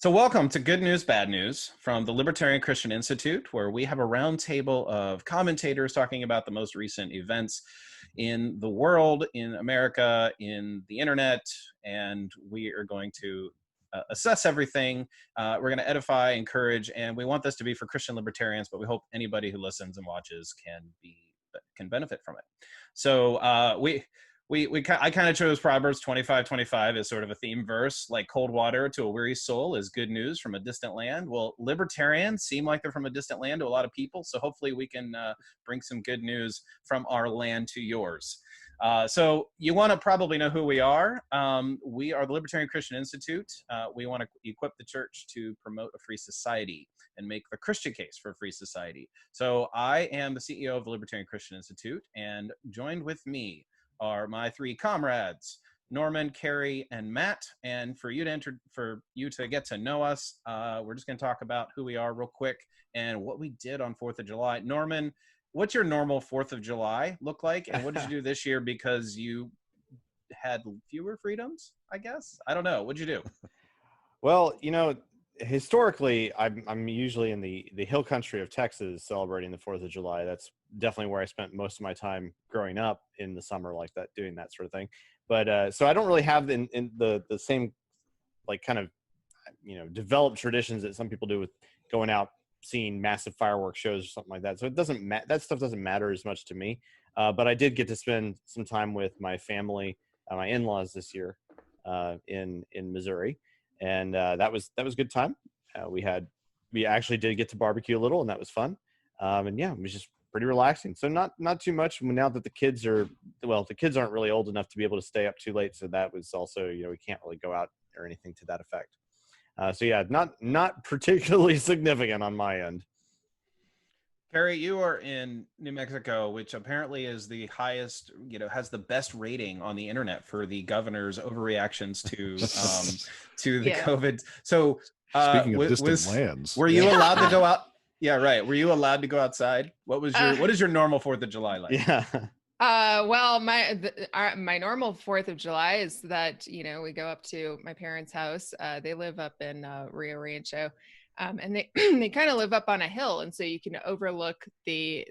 So welcome to Good News, Bad News from the Libertarian Christian Institute, where we have a roundtable of commentators talking about the most recent events in the world, in America, in the internet, and we are going to assess everything. We're going to edify, encourage, and we want this to be for Christian libertarians, but we hope anybody who listens and watches can benefit from it. So I kind of chose Proverbs 25:25 as sort of a theme verse, like cold water to a weary soul is good news from a distant land. Well, libertarians seem like they're from a distant land to a lot of people, so hopefully we can bring some good news from our land to yours. So you want to probably know who we are. We are the Libertarian Christian Institute. We want to equip the church to promote a free society and make the Christian case for a free society. So I am the CEO of the Libertarian Christian Institute, and joined with me are my three comrades, Norman, Kerry, and Matt. And for you to get to know us, we're just going to talk about who we are real quick and what we did on 4th of July. Norman, what's your normal 4th of July look like? And what did you do this year because you had fewer freedoms, I guess? I don't know. What'd you do? Well, historically, I'm usually in the hill country of Texas celebrating the 4th of July. That's definitely where I spent most of my time growing up in the summer like that, doing that sort of thing. But so I don't really have in the same like kind of, developed traditions that some people do with going out, seeing massive fireworks shows or something like that. So it doesn't that stuff doesn't matter as much to me. But I did get to spend some time with my family, my in-laws this year in Missouri. And that was a good time. We actually did get to barbecue a little, and that was fun. And yeah, it was just pretty relaxing. So not too much now that the kids aren't really old enough to be able to stay up too late. So that was also, we can't really go out or anything to that effect. So yeah, not particularly significant on my end. Kerry, you are in New Mexico, which apparently is the highest, has the best rating on the internet for the governor's overreactions to the COVID. So speaking of distant lands, were you allowed to go out? Yeah, right. Were you allowed to go outside? What is your normal 4th of July like? Yeah. Well, my normal 4th of July is that, we go up to my parents' house. They live up in Rio Rancho. And they kind of live up on a hill, and so you can overlook the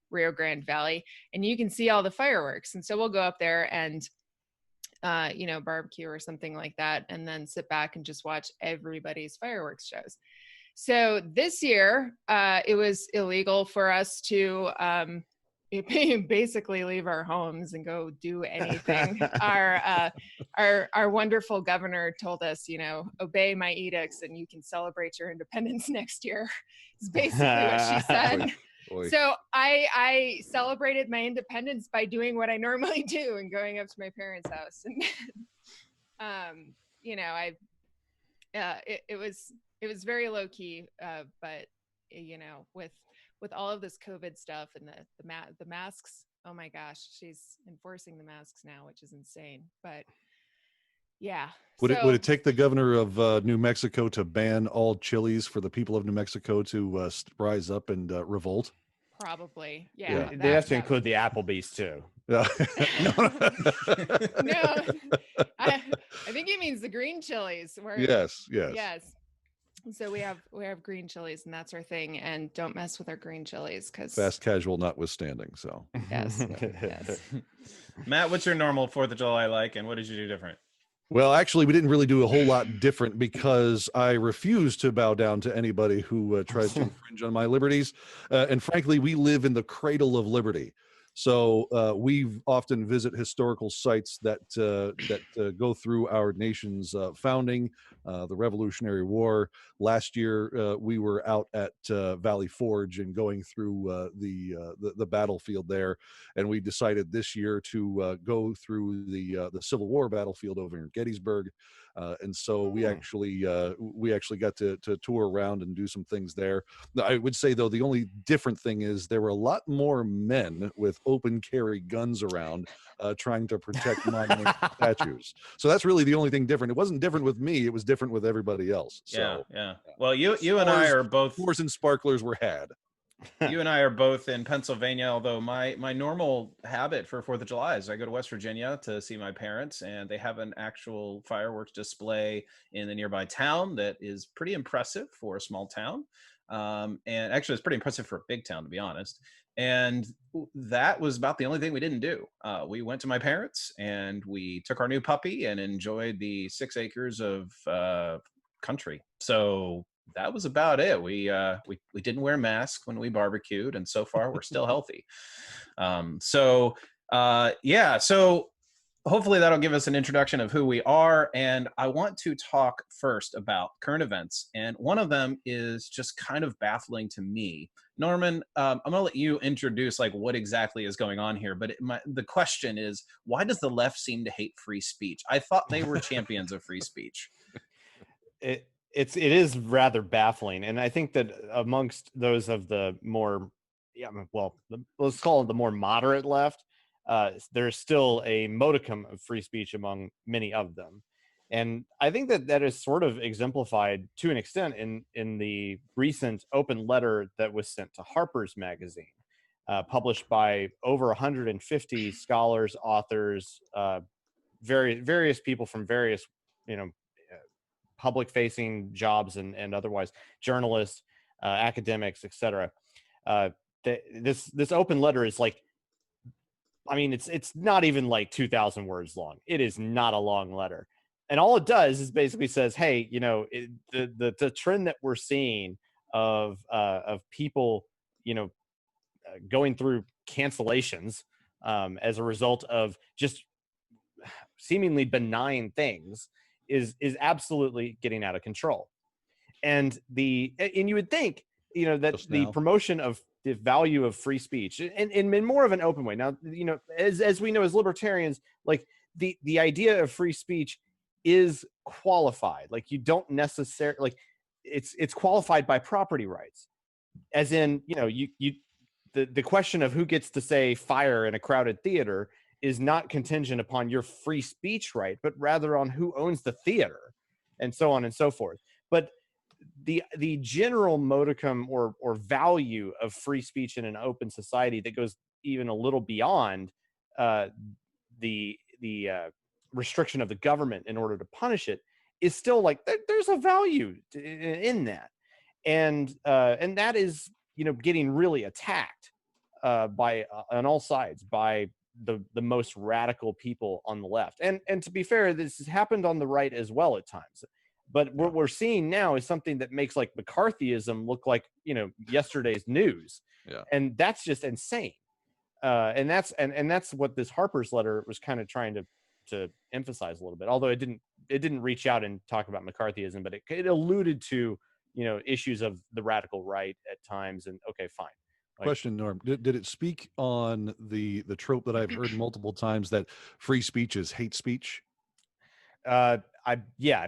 Rio Grande Valley, and you can see all the fireworks. And so we'll go up there and barbecue or something like that, and then sit back and just watch everybody's fireworks shows. So this year, it was illegal for us to basically leave our homes and go do anything. Our wonderful governor told us, obey my edicts and you can celebrate your independence next year, is basically what she said. Boy. So I celebrated my independence by doing what I normally do and going up to my parents' house. And it was very low key, but with all of this COVID stuff and the masks, oh my gosh, she's enforcing the masks now, which is insane. But yeah. Would it take the governor of New Mexico to ban all chilies for the people of New Mexico to rise up and revolt? Probably. Yeah. They have to include the Applebee's too. Yeah. No, I think he means the green chilies. Yes. So we have green chilies, and that's our thing. And don't mess with our green chilies, because fast casual notwithstanding. So yes. Matt, what's your normal 4th of July like, and what did you do different? Well, actually, we didn't really do a whole lot different because I refuse to bow down to anybody who tries to infringe on my liberties. And frankly, we live in the cradle of liberty. So we often visit historical sites that go through our nation's founding, the Revolutionary War. Last year, we were out at Valley Forge and going through the battlefield there, and we decided this year to go through the Civil War battlefield over in Gettysburg. And so we actually got to tour around and do some things there. I would say, though, the only different thing is there were a lot more men with open carry guns around trying to protect monuments and statues. So that's really the only thing different. It wasn't different with me. It was different with everybody else. So, yeah. Well, you and I are both. Wars and sparklers were had. You and I are both in Pennsylvania, although my normal habit for 4th of July is I go to West Virginia to see my parents, and they have an actual fireworks display in the nearby town that is pretty impressive for a small town. And actually, it's pretty impressive for a big town, to be honest. And that was about the only thing we didn't do. We went to my parents and we took our new puppy and enjoyed the 6 acres of country. So that was about it. We didn't wear masks when we barbecued, and so far we're still healthy. Yeah. So hopefully that'll give us an introduction of who we are. And I want to talk first about current events. And one of them is just kind of baffling to me. Norman, I'm going to let you introduce like what exactly is going on here. But the question is, why does the left seem to hate free speech? I thought they were champions of free speech. It is rather baffling. And I think that amongst those of the more, let's call it the more moderate left, there's still a modicum of free speech among many of them. And I think that is sort of exemplified to an extent in the recent open letter that was sent to Harper's Magazine, published by over 150 scholars, authors, various people from various, public-facing jobs and otherwise, journalists, academics, etc. This open letter is like, I mean, it's not even like 2,000 words long. It is not a long letter, and all it does is basically says, hey, the trend that we're seeing of people, going through cancellations as a result of just seemingly benign things is absolutely getting out of control. And you would think, that the promotion of the value of free speech and in more of an open way. Now, as we know, as libertarians, like the idea of free speech is qualified. Like you don't necessarily, like it's qualified by property rights, as in, the question of who gets to say fire in a crowded theater is not contingent upon your free speech right, but rather on who owns the theater, and so on and so forth. But the general modicum or value of free speech in an open society that goes even a little beyond the restriction of the government in order to punish it is still like there's a value in that, and that is getting really attacked by on all sides by the most radical people on the left. And to be fair, this has happened on the right as well at times. But what we're seeing now is something that makes like McCarthyism look like, yesterday's news. Yeah. And that's just insane. And that's what this Harper's letter was kind of trying to emphasize a little bit. Although it didn't reach out and talk about McCarthyism, but it alluded to, issues of the radical right at times. And okay, fine. Question, Norm, did it speak on the trope that I've heard multiple times that free speech is hate speech? I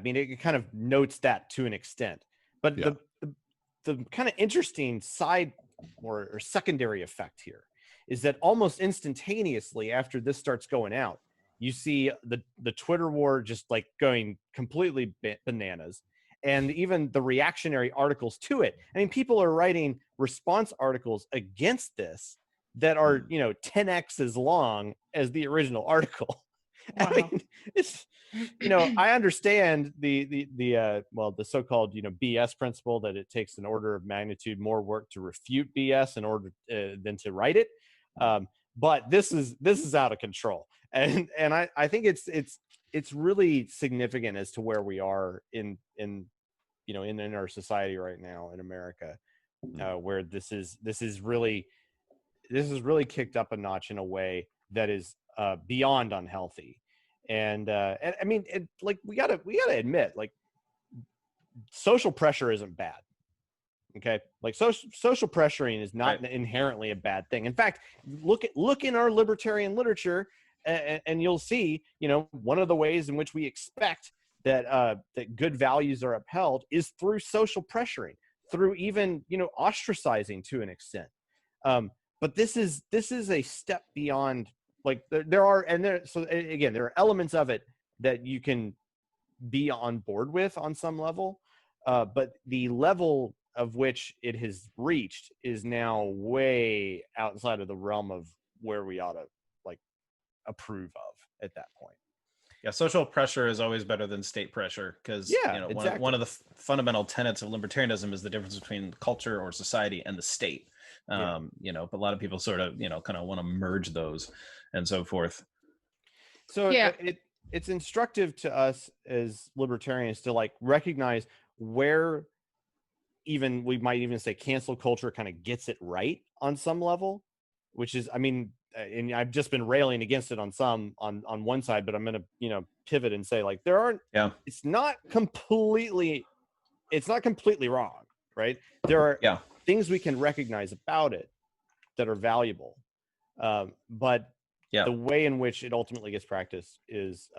mean, it kind of notes that to an extent, but the kind of interesting side or secondary effect here is that almost instantaneously after this starts going out, you see the Twitter war just like going completely bananas. And even the reactionary articles to it. I mean, people are writing response articles against this that are, 10x as long as the original article. Wow. I mean, it's, I understand the so-called, BS principle that it takes an order of magnitude more work to refute BS in order than to write it. But this is out of control. And I think it's really significant as to where we are in our society right now in America, where this is really kicked up a notch in a way that is beyond unhealthy. And I mean, we gotta admit, like, social pressure isn't bad. Okay, like social pressuring is not inherently a bad thing. In fact, look in our libertarian literature, and you'll see, one of the ways in which we expect that good values are upheld is through social pressuring, through even ostracizing to an extent. But this is a step beyond. Like there are elements of it that you can be on board with on some level, but the level of which it has reached is now way outside of the realm of where we ought to like approve of at that point. Yeah, social pressure is always better than state pressure because Yeah, exactly. one of the fundamental tenets of libertarianism is the difference between culture or society and the state. Yeah. But a lot of people sort of kind of want to merge those and so forth. So Yeah. it's instructive to us as libertarians to like recognize where even we might even say cancel culture kind of gets it right on some level, which is, I mean, and I've just been railing against it on one side, but I'm going to, pivot and say like, it's not completely wrong, right? There are things we can recognize about it that are valuable. But the way in which it ultimately gets practiced is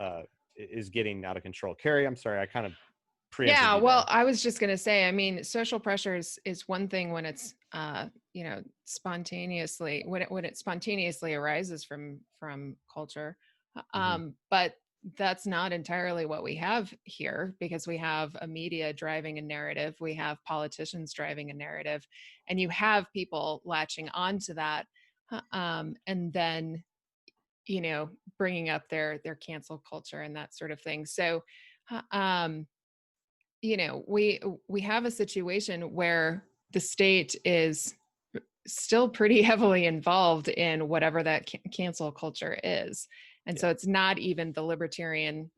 getting out of control. Kerry, I'm sorry, I kind of preempted you well, there. I was just going to say, I mean, social pressure is one thing when it's spontaneously when it spontaneously arises from culture, but that's not entirely what we have here, because we have a media driving a narrative, we have politicians driving a narrative, and you have people latching onto that, and then bringing up their cancel culture and that sort of thing. So we have a situation where the state is still pretty heavily involved in whatever that cancel culture is. And so it's not even the libertarian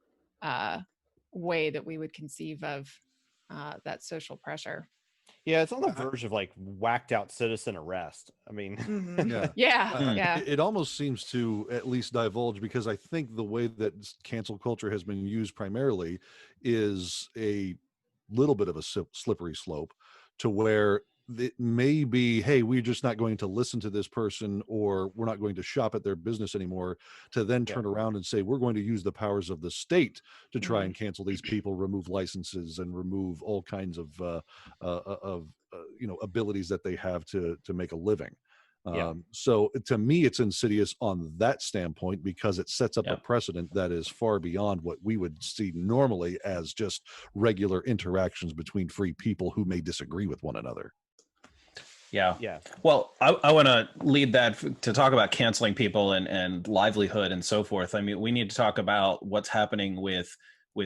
way that we would conceive of that social pressure. Yeah, it's on the verge of like whacked out citizen arrest. I mean, It almost seems to at least divulge, because I think the way that cancel culture has been used primarily is a little bit of a slippery slope to where it may be, hey, we're just not going to listen to this person, or we're not going to shop at their business anymore, to then turn around and say, we're going to use the powers of the state to try and cancel these people, remove licenses, and remove all kinds of abilities that they have to make a living. So to me, it's insidious on that standpoint, because it sets up a precedent that is far beyond what we would see normally as just regular interactions between free people who may disagree with one another. Yeah. Well, I want to lead that to talk about canceling people and livelihood and so forth. I mean, we need to talk about what's happening with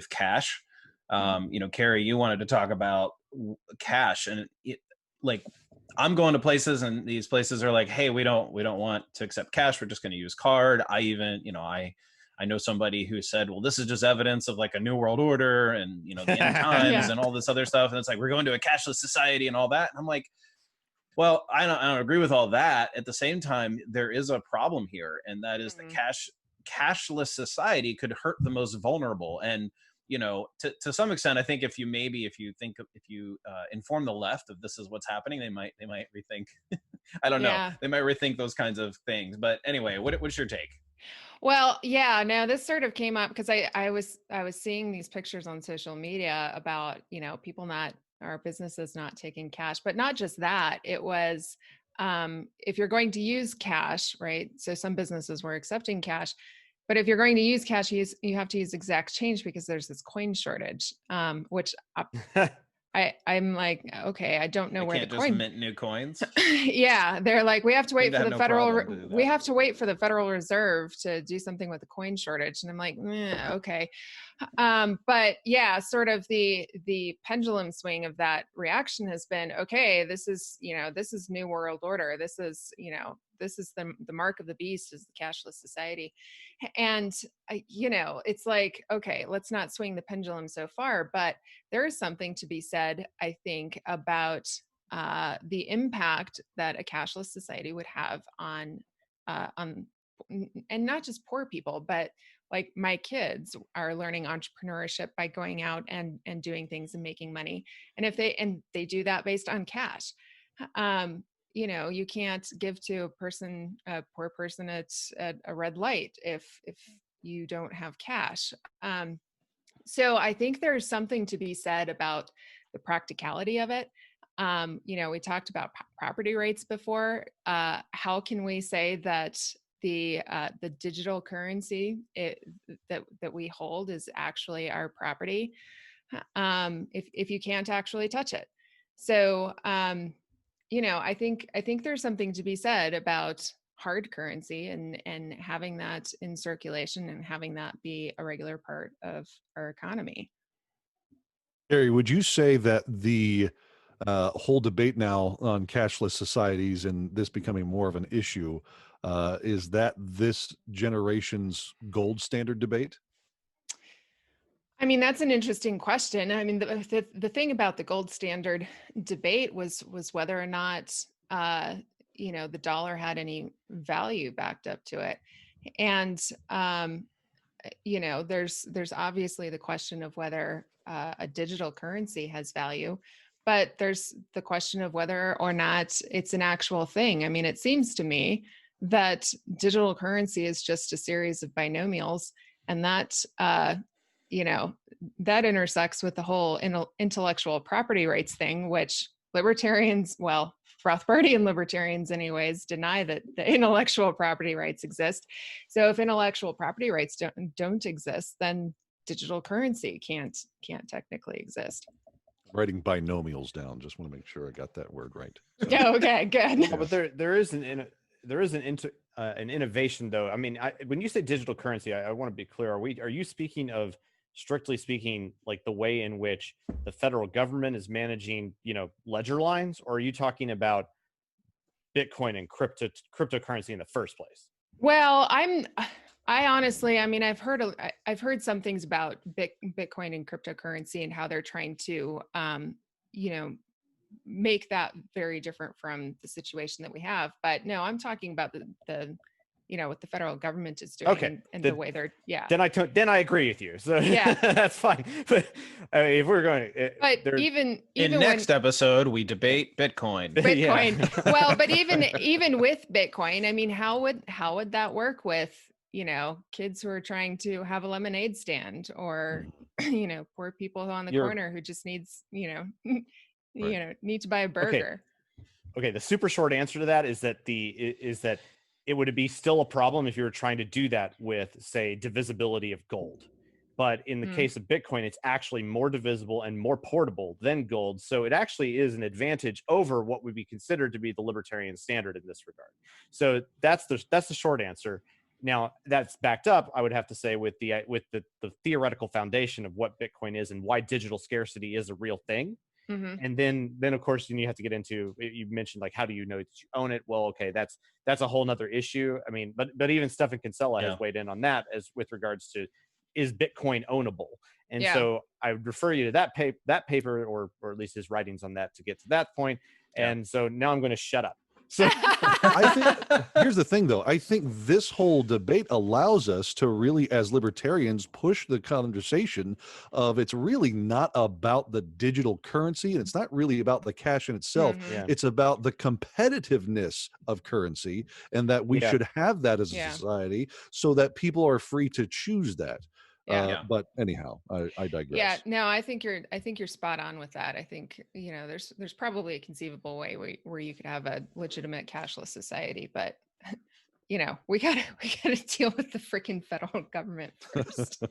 cash. Kerry, you wanted to talk about cash, and I'm going to places, and these places are like, hey, we don't want to accept cash. We're just going to use card. I even, I know somebody who said, well, this is just evidence of like a new world order and, the end times and all this other stuff. And it's like, we're going to a cashless society and all that. And I'm like, well, I don't agree with all that. At the same time, there is a problem here, and that is the cashless society could hurt the most vulnerable. And to some extent, I think if you inform the left of this is what's happening, they might rethink. I don't know. They might rethink those kinds of things. But anyway, what's your take? Well, yeah, no, this sort of came up because I was seeing these pictures on social media about, people our businesses not taking cash, but not just that. It was, if you're going to use cash, right? So some businesses were accepting cash, but if you're going to use cash, you have to use exact change because there's this coin shortage, which I'm like, okay, I don't know where the coin. Can't just mint new coins. Yeah, they're like, we have to wait for the we have to wait for the Federal Reserve to do something with the coin shortage, and I'm like, okay, but yeah, sort of the pendulum swing of that reaction has been, okay, this is new world order. This is the mark of the beast is the cashless society, and it's like, okay, let's not swing the pendulum so far, but there is something to be said, I think, about the impact that a cashless society would have on and not just poor people, but like my kids are learning entrepreneurship by going out and doing things and making money, and if they do that based on cash. You can't give to a poor person at a red light if you don't have cash. So I think there's something to be said about the practicality of it. We talked about property rights before. How can we say that the digital currency that we hold is actually our property if you can't actually touch it? So, I think there's something to be said about hard currency and having that in circulation and having that be a regular part of our economy. Kerry, would you say that the whole debate now on cashless societies and this becoming more of an issue is that this generation's gold standard debate? I mean, that's an interesting question. I mean, the thing about the gold standard debate was whether or not the dollar had any value backed up to it, and there's obviously the question of whether a digital currency has value, but there's the question of whether or not it's an actual thing. I mean, it seems to me that digital currency is just a series of binomials, and that that intersects with the whole intellectual property rights thing, which libertarians, well, Rothbardian libertarians anyways, deny that the intellectual property rights exist. So if intellectual property rights don't exist, then digital currency can't technically exist. Writing binomials down. Just want to make sure I got that word right. So. Oh, okay, good. Yeah, but there is an innovation though. I mean, when you say digital currency, I want to be clear. Are you speaking of, strictly speaking, like the way in which the federal government is managing, ledger lines, or are you talking about Bitcoin and cryptocurrency in the first place? Well, I honestly, I mean, I've heard some things about Bitcoin and cryptocurrency and how they're trying to, make that very different from the situation that we have. But no, I'm talking about the what the federal government is doing, okay, and the way they're, Then I agree with you. So yeah, that's fine. But I mean, if we're going, but even in next episode we debate Bitcoin. Yeah. Well, but even with Bitcoin, I mean, how would that work with kids who are trying to have a lemonade stand, or poor people on the corner who just needs need to buy a burger. Okay, the super short answer to that is that it would be still a problem if you were trying to do that with, say, divisibility of gold. But in the case of Bitcoin, it's actually more divisible and more portable than gold. So it actually is an advantage over what would be considered to be the libertarian standard in this regard. So that's the short answer. Now, that's backed up, I would have to say, with the theoretical foundation of what Bitcoin is and why digital scarcity is a real thing. Mm-hmm. And then of course, you have to get into, you mentioned, like, how do you know that you own it? Well, okay, that's a whole nother issue. I mean, but even Stephan Kinsella has weighed in on that as with regards to, is Bitcoin ownable? And so I would refer you to that paper, or at least his writings on that, to get to that point. And so now I'm going to shut up. So I think here's the thing, though. I think this whole debate allows us to really, as libertarians, push the conversation of, it's really not about the digital currency, and it's not really about the cash in itself. Mm-hmm. It's about the competitiveness of currency, and that we should have that as a society, so that people are free to choose that. But anyhow, I digress. Yeah, no, I think you're spot on with that. I think, there's probably a conceivable way where you could have a legitimate cashless society, but we gotta deal with the freaking federal government first.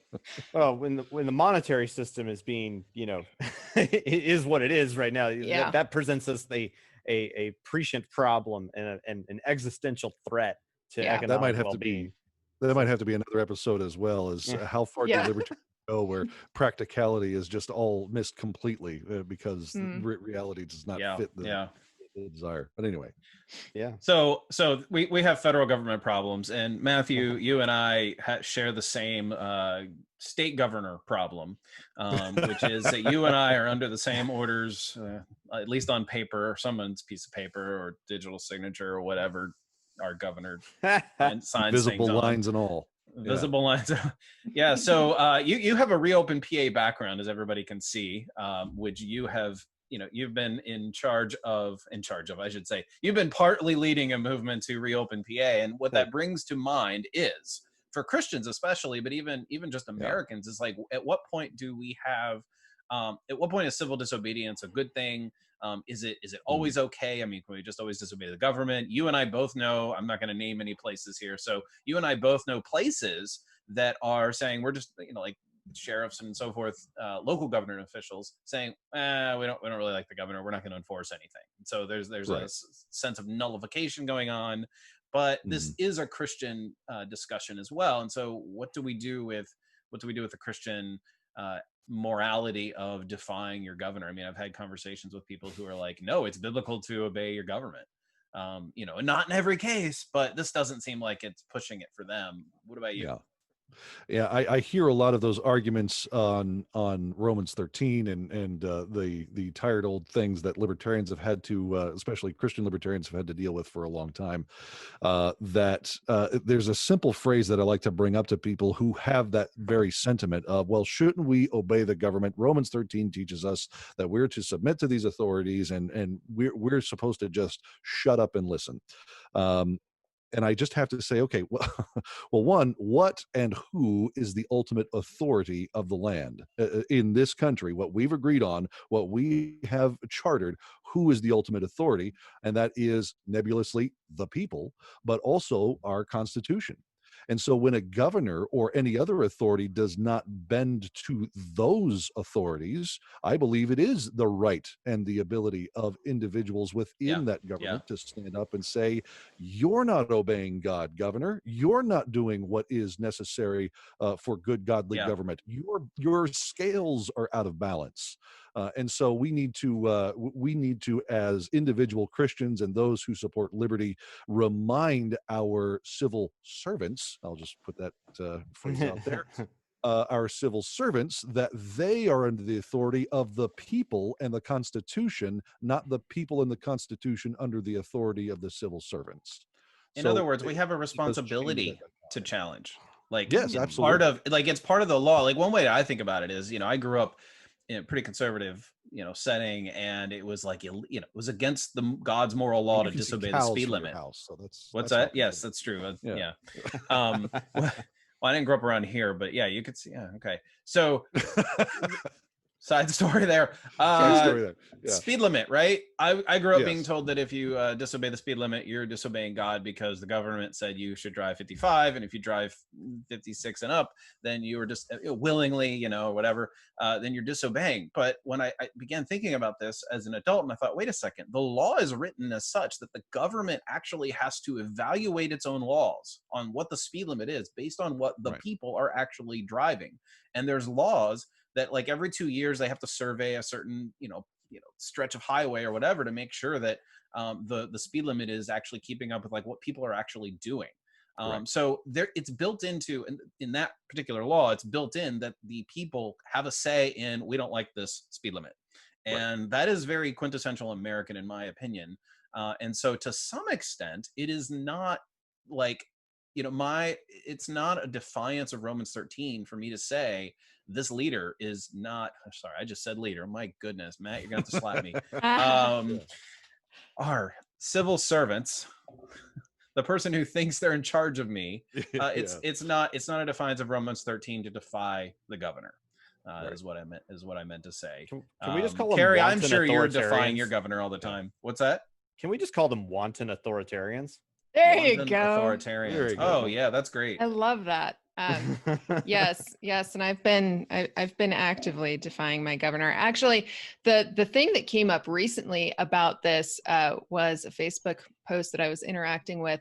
Well, when the monetary system is being, it is what it is right now. That presents us a prescient problem and an existential threat to economic well-being. That might have to be another episode as well, as how far do libertarians go, where practicality is just all missed completely because reality does not fit the desire. But anyway. So we have federal government problems, and Matthew, you and I share the same state governor problem, which is that you and I are under the same orders, at least on paper, or someone's piece of paper or digital signature or whatever our governor and signs visible things lines on. And all. Visible lines. So you have a reopen PA background, as everybody can see, which you have, you've been in charge of, I should say, you've been partly leading a movement to reopen PA. And what that brings to mind is, for Christians especially, but even just Americans, is like, at what point do we have, at what point is civil disobedience a good thing? Is it always okay? I mean, can we just always disobey the government? You and I both know, I'm not going to name any places here. So you and I both know places that are saying, we're just, like, sheriffs and so forth, local government officials saying, we don't really like the governor. We're not going to enforce anything. So there's Right. a sense of nullification going on, but this is a Christian discussion as well. And so what do we do with the Christian morality of defying your governor? I mean, I've had conversations with people who are like, no, it's biblical to obey your government. Not in every case, but this doesn't seem like it's pushing it for them. What about you? Yeah, I hear a lot of those arguments on Romans 13 and the tired old things that libertarians have had to, especially Christian libertarians, have had to deal with for a long time. There's a simple phrase that I like to bring up to people who have that very sentiment of, well, shouldn't we obey the government? Romans 13 teaches us that we're to submit to these authorities, and we're supposed to just shut up and listen. And I just have to say, okay, well, one, what and who is the ultimate authority of the land in this country? What we've agreed on, what we have chartered, who is the ultimate authority? And that is nebulously the people, but also our Constitution. And so when a governor or any other authority does not bend to those authorities, I believe it is the right and the ability of individuals within that government to stand up and say, you're not obeying God, governor. You're not doing what is necessary for good godly government. Your scales are out of balance. And so we need to, as individual Christians and those who support liberty, remind our civil servants, I'll just put that phrase out there, our civil servants, that they are under the authority of the people and the Constitution, not the people and the Constitution under the authority of the civil servants. In other words, we have a responsibility to challenge. Like, yes, it's absolutely. it's part of the law. Like, one way I think about it is, I grew up in a pretty conservative, setting, and it was like, it was against God's moral law to disobey the speed limit. House, so what's that? Yes, that's true. Yeah. Well, I didn't grow up around here, but yeah, you could see. Yeah. Okay. So side story there. Speed limit, right? I grew up being told that if you disobey the speed limit, you're disobeying God, because the government said you should drive 55, and if you drive 56 and up, then you were just willingly, whatever, then you're disobeying. But when I began thinking about this as an adult, and I thought, wait a second, the law is written as such that the government actually has to evaluate its own laws on what the speed limit is based on what the people are actually driving. And there's laws that, like, every 2 years they have to survey a certain stretch of highway or whatever to make sure that the speed limit is actually keeping up with like what people are actually doing. So it's built into, in that particular law, it's built in that the people have a say in, we don't like this speed limit. And that is very quintessential American, in my opinion. And so to some extent, it is not like, it's not a defiance of Romans 13 for me to say this leader is not, sorry, I just said leader. My goodness, Matt, you're gonna have to slap me. Our civil servants, the person who thinks they're in charge of me, it's not a defiance of Romans 13 to defy the governor. Is what I meant to say. Can we just call them Kerry? wanton I'm sure you're authoritarians? defying your governor all the time. What's that? Can we just call them wanton authoritarians? There you Wanton go. Authoritarians. There you Oh go. yeah, that's great. I love that. Yes, and I've been actively defying my governor. Actually, the thing that came up recently about this was a Facebook post that I was interacting with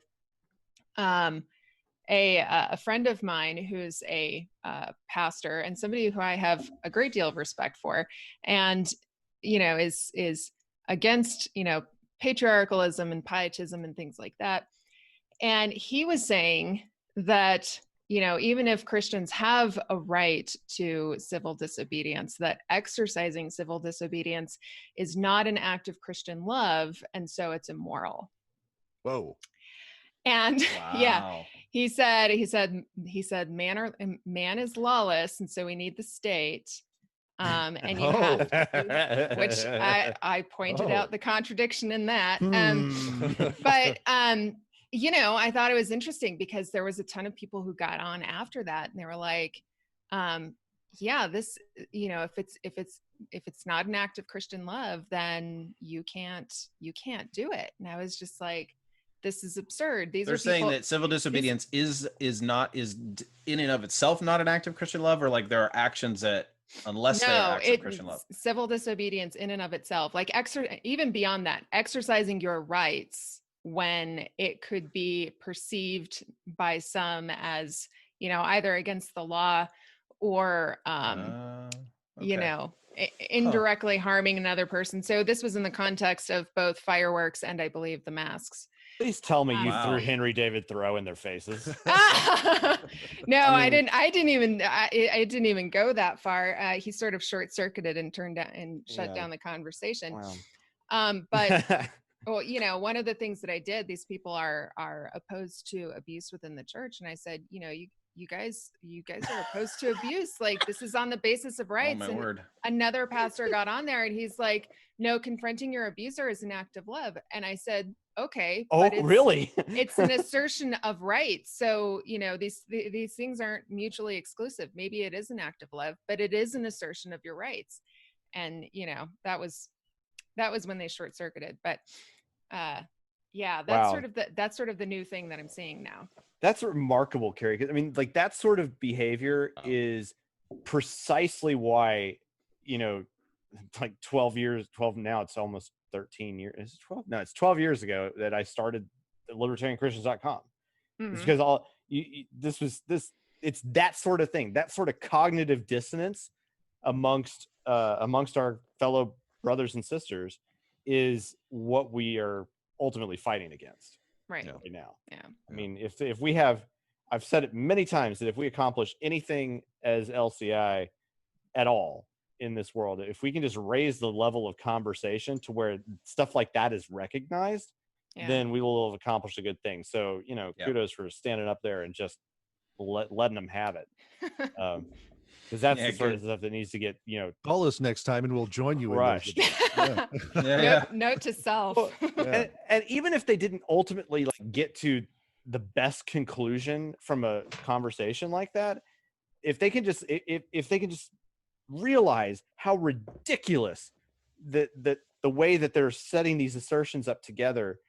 a friend of mine who's a pastor and somebody who I have a great deal of respect for, and is against patriarchalism and pietism and things like that. And he was saying that even if Christians have a right to civil disobedience, that exercising civil disobedience is not an act of Christian love, and so it's immoral. Whoa. And Wow. he said man is lawless, and so we need the state. And you have to, which I pointed out the contradiction in that. But I thought it was interesting because there was a ton of people who got on after that, and they were like, this, if it's not an act of Christian love, then you can't do it. And I was just like, this is absurd. These They're are saying people, that civil disobedience is in and of itself not an act of Christian love, or like there are actions that, unless they are acts of Christian love. Civil disobedience in and of itself, like even beyond that, exercising your rights when it could be perceived by some as, you know, either against the law or, you know, indirectly harming another person. So this was in the context of both fireworks and I believe the masks. Please tell me you threw Henry David Thoreau in their faces. No, I didn't even go that far. He sort of short-circuited and shut down the conversation. Wow. But well, you know, one of the things that I did, these people are opposed to abuse within the church, and I said, you know, you guys are opposed to abuse. Like, this is on the basis of rights. Oh, my word. Another pastor got on there and he's like, no, confronting your abuser is an act of love. And I said, okay. Oh, really? It's an assertion of rights. So, you know, these things aren't mutually exclusive. Maybe it is an act of love, but it is an assertion of your rights. And, you know, that was when they short circuited. But yeah, that's sort of the new thing that I'm seeing now. That's remarkable, Kerry. I mean, like, that sort of behavior is precisely why, you know, like 12 now, it's almost 13 years. Is it 12? No, it's 12 years ago that I started libertarianchristians.com. Mm-hmm. It's because it's that sort of thing, that sort of cognitive dissonance amongst our fellow brothers and sisters is what we are ultimately fighting against right now. Yeah. I mean, if we have, I've said it many times, that if we accomplish anything as LCI at all in this world, if we can just raise the level of conversation to where stuff like that is recognized, then we will have accomplished a good thing. So, you know, kudos for standing up there and just letting them have it. Because that's the sort of stuff that needs to get, you know, call us next time and we'll join you crushed. Note to self. Well, and even if they didn't ultimately like get to the best conclusion from a conversation like that, if they can just realize how ridiculous that the way that they're setting these assertions up together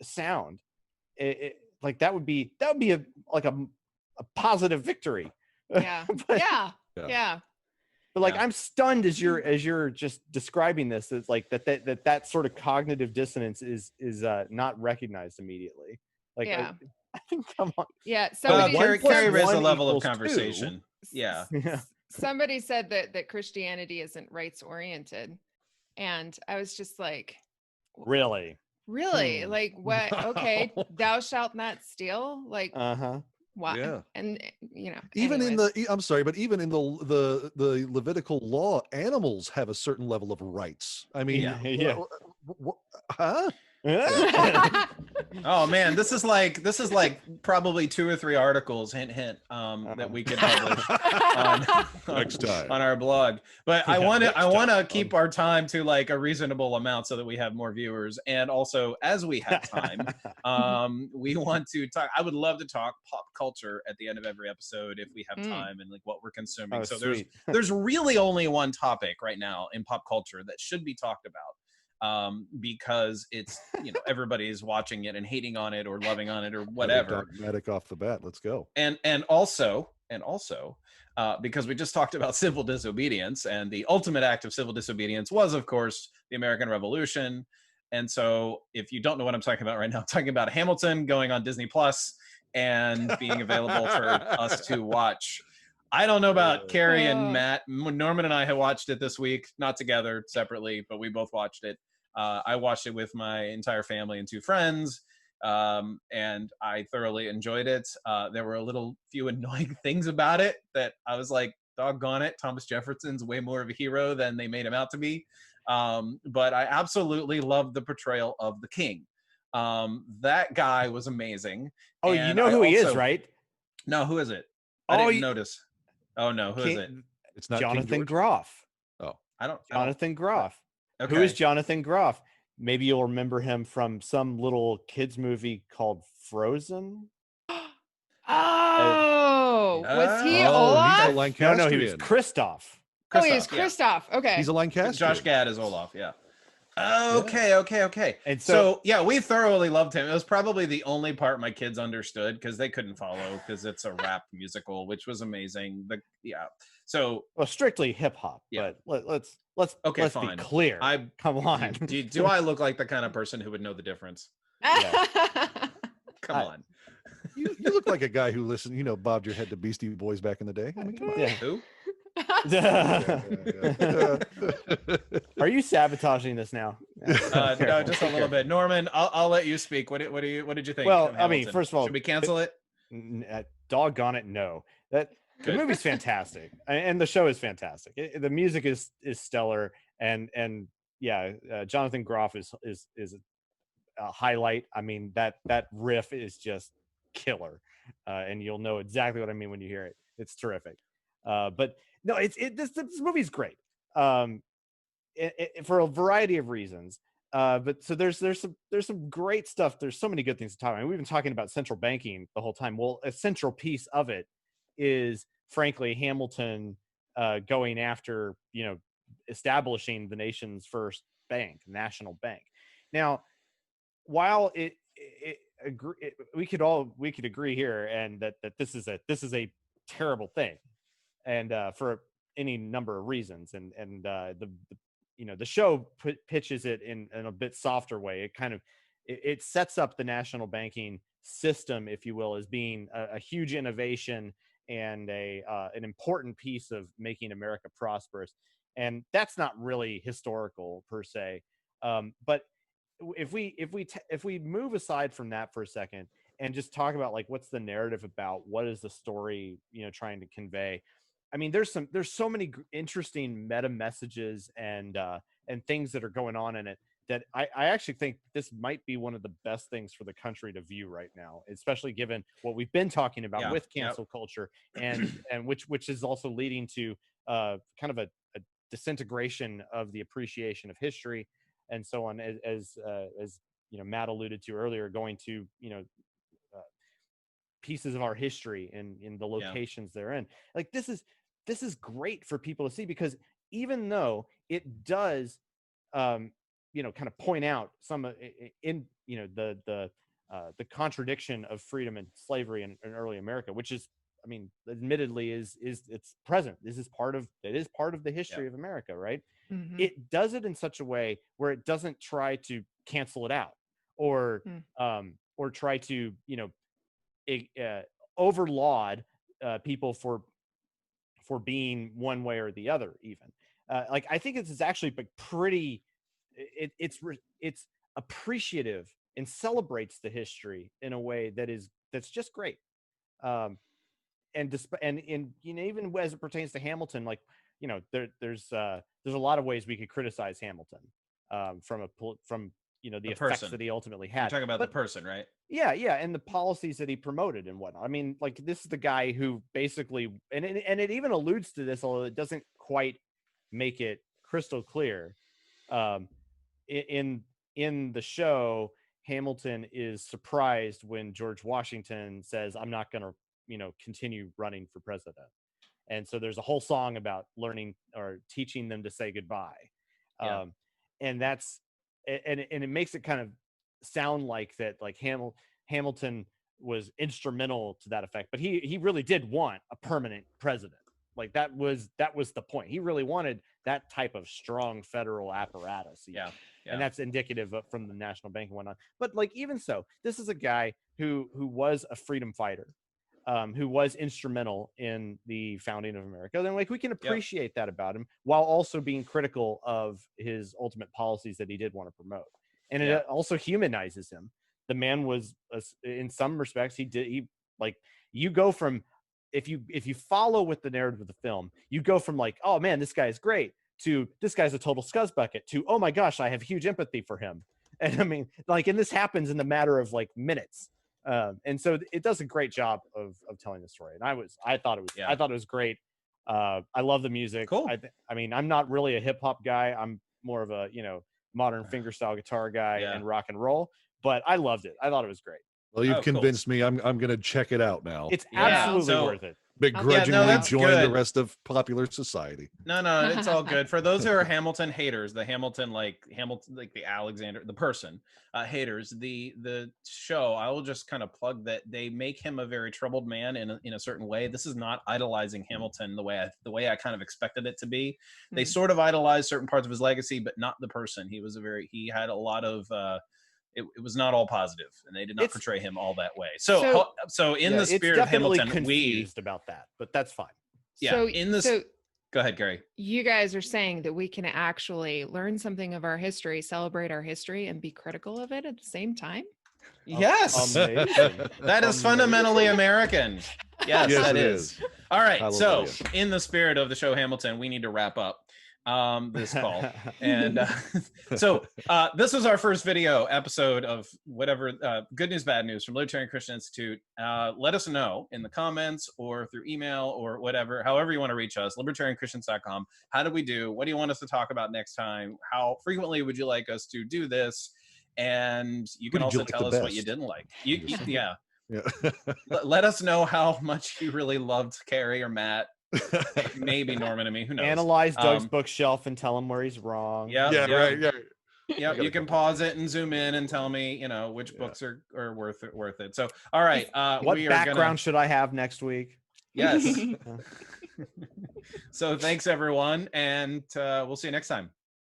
sound, like that would be a positive victory. Yeah. Yeah. But like, I'm stunned as you're just describing this, as like that sort of cognitive dissonance is not recognized immediately. Like, I think, come on. Yeah. Kerry raised the level of conversation. Yeah. Somebody said that Christianity isn't rights oriented, and I was just like, really? Like, what? Okay, thou shalt not steal. Like, why? Yeah. And you know, even anyways. even in the Levitical law, animals have a certain level of rights. I mean, huh? Oh man, this is like probably 2 or 3 articles, hint that we could publish next time on our blog. But I want to keep our time to like a reasonable amount so that we have more viewers, and also as we have time, we want to talk. I would love to talk pop culture at the end of every episode if we have time, and like what we're consuming. Oh, so sweet. there's really only one topic right now in pop culture that should be talked about. Because it's, you know, everybody's watching it and hating on it or loving on it or whatever. Dogmatic off the bat. Let's go. And also, because we just talked about civil disobedience, and the ultimate act of civil disobedience was, of course, the American Revolution. And so, if you don't know what I'm talking about right now, I'm talking about Hamilton going on Disney Plus and being available for us to watch. I don't know about Kerry and Matt. Norman and I have watched it this week, not together, separately, but we both watched it. I watched it with my entire family and 2 friends, and I thoroughly enjoyed it. There were a little few annoying things about it that I was like, doggone it, Thomas Jefferson's way more of a hero than they made him out to be. But I absolutely loved the portrayal of the king. That guy was amazing. Oh, and you know who he is, right? No, who is it? I didn't notice. Oh no, who is it? It's not Jonathan Groff. Oh, Jonathan Groff. Okay. Who is Jonathan Groff? Maybe you'll remember him from some little kids movie called Frozen. Was he Olaf? He's a Lancastrian. No, he was Kristoff. Oh, he was Kristoff. Okay. He's a Lancastrian. Josh Gad is Olaf. Yeah. Okay. And So yeah, we thoroughly loved him. It was probably the only part my kids understood because they couldn't follow because it's a rap musical, which was amazing. But yeah, so well, strictly hip hop. Yeah. But let's okay, be fine. clear. Come on. Do I look like the kind of person who would know the difference? Come on. You look like a guy who listened, bobbed your head to Beastie Boys back in the day. I mean, come on. Yeah. Who? Are you sabotaging this now? No, just a little bit. Norman, I'll let you speak. What did you think? Well, of I mean, Hamilton? first of all, should we cancel it? Doggone it, no. The movie's fantastic, and the show is fantastic. The music is stellar, and yeah, Jonathan Groff is a highlight. I mean, that riff is just killer, and you'll know exactly what I mean when you hear it. It's terrific. But no, this movie's great, for a variety of reasons. But so there's some great stuff. There's so many good things to talk about. I mean, we've been talking about central banking the whole time. Well, a central piece of it is, frankly, Hamilton going after, establishing the nation's first bank, national bank. Now, while we could agree here, and that this is a terrible thing, and for any number of reasons, and the show pitches it in a bit softer way. It kind of it sets up the national banking system, if you will, as being a huge innovation and an important piece of making America prosperous. And that's not really historical per se. But if we move aside from that for a second and just talk about, like, what's the narrative about, what is the story, trying to convey. I mean, there's so many interesting meta messages and things that are going on in it that I actually think this might be one of the best things for the country to view right now, especially given what we've been talking about with cancel culture, and which is also leading to kind of a disintegration of the appreciation of history and so on, as Matt alluded to earlier, going to pieces of our history in the locations they're in. Like, this is great for people to see, because even though it does kind of point out some in the contradiction of freedom and slavery in early America, which is, I mean, admittedly is it's present. It is part of the history of America, right? Mm-hmm. It does it in such a way where it doesn't try to cancel it out or try to overlaud people for being one way or the other, even. Like, I think it's actually pretty. It's appreciative and celebrates the history in a way that's just great. And even as it pertains to Hamilton, like, there's a lot of ways we could criticize Hamilton from the effects that he ultimately had. You're talking about the person, right? Yeah, and the policies that he promoted and whatnot. I mean, like, this is the guy who basically, and it even alludes to this, although it doesn't quite make it crystal clear. In the show, Hamilton is surprised when George Washington says, "I'm not going to, continue running for president." And so there's a whole song about learning or teaching them to say goodbye. And that's, and it makes it kind of sound like that, like Hamilton was instrumental to that effect, but he really did want a permanent president. Like, that was the point. He really wanted that type of strong federal apparatus. And that's indicative from the national bank and whatnot. But, like, even so, this is a guy who was a freedom fighter, who was instrumental in the founding of America. Then, like, we can appreciate that about him while also being critical of his ultimate policies that he did want to promote. And it also humanizes him. The man was, in some respects, you go from, if you follow with the narrative of the film, you go from, like, oh man, this guy is great, to this guy's a total scuzzbucket, to, oh my gosh, I have huge empathy for him. And I mean, like, and this happens in the matter of, like, minutes. And so it does a great job of telling the story. And I thought it was great. I love the music. Cool. I mean, I'm not really a hip hop guy. I'm more of a, modern fingerstyle guitar guy and rock and roll, but I loved it. I thought it was great. Well, you've convinced me. I'm going to check it out now. It's absolutely worth it. begrudgingly that's join the good. rest of popular society. No, it's all good. For those who are Hamilton haters, the Hamilton, like the Alexander, the person, haters, the show, I will just kind of plug that they make him a very troubled man in a certain way. This is not idolizing Hamilton the way I kind of expected it to be. They sort of idolize certain parts of his legacy, but not the person. He had a lot of it was not all positive, and they did not portray him all that way. So in the spirit of Hamilton, confused about that, but that's fine. Yeah, go ahead, Kerry. You guys are saying that we can actually learn something of our history, celebrate our history, and be critical of it at the same time? Yes. Amazing. That is fundamentally American. Yes, that is. All right. Hallelujah. So in the spirit of the show Hamilton, we need to wrap up this call. And this was our first video episode of whatever good news, bad news from Libertarian Christian Institute. Let us know in the comments or through email or whatever, however you want to reach us, libertarianchristians.com. How do we do? What do you want us to talk about next time? How frequently would you like us to do this? And you can also tell us what you didn't like. Yeah. Let us know how much you really loved Kerry or Matt. Maybe Norman and me. Who knows? Analyze Doug's bookshelf and tell him where he's wrong. Right. Yeah, you can pause it and zoom in and tell me, which books are worth it. So, all right. What background should I have next week? Yes. So thanks everyone, and we'll see you next time.